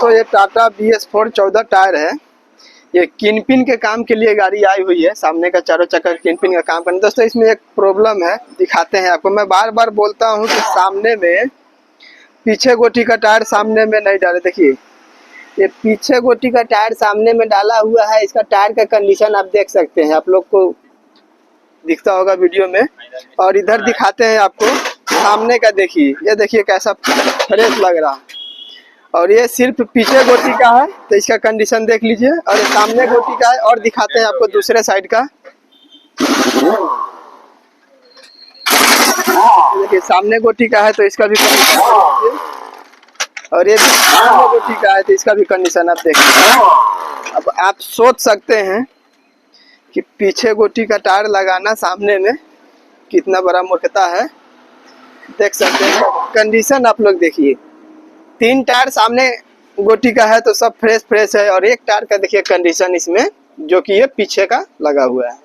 दोस्तों ये Tata BS4 14 tyre है। ये किनपिन के काम के लिए गाड़ी आई हुई है। सामने का चारों चक्कर किनपिन का काम करने। दोस्तों इसमें एक प्रॉब्लम है, दिखाते हैं आपको। मैं बार बार बोलता हूँ कि सामने में पीछे गोटी का टायर सामने में नहीं डाले। देखिए ये पीछे गोटी का टायर सामने में डाला हुआ है। इसका टायर का कंडीशन आप देख सकते हैं, आप लोग को दिखता होगा वीडियो में। और इधर दिखाते हैं आपको सामने का। देखिए ये देखिए कैसा फ्रेश लग रहा है। और ये सिर्फ पीछे गोटी का है तो इसका कंडीशन देख लीजिए। और ये सामने गोटी का है। और दिखाते हैं आपको दूसरे साइड का। देखिए सामने गोटी का है तो इसका भी कंडीशन देख लीजिए। और ये भी सामने गोटी का है तो इसका भी कंडीशन आप देख लीजिए। अब आप सोच सकते हैं कि पीछे गोटी का टायर लगाना सामने में कितना बड़ा मूर्खता है। देख सकते हैं कंडीशन, आप लोग देखिए। 3 टायर सामने गोटी का है तो सब फ्रेश है। और एक टायर का देखिए कंडीशन इसमें, जो कि ये पीछे का लगा हुआ है।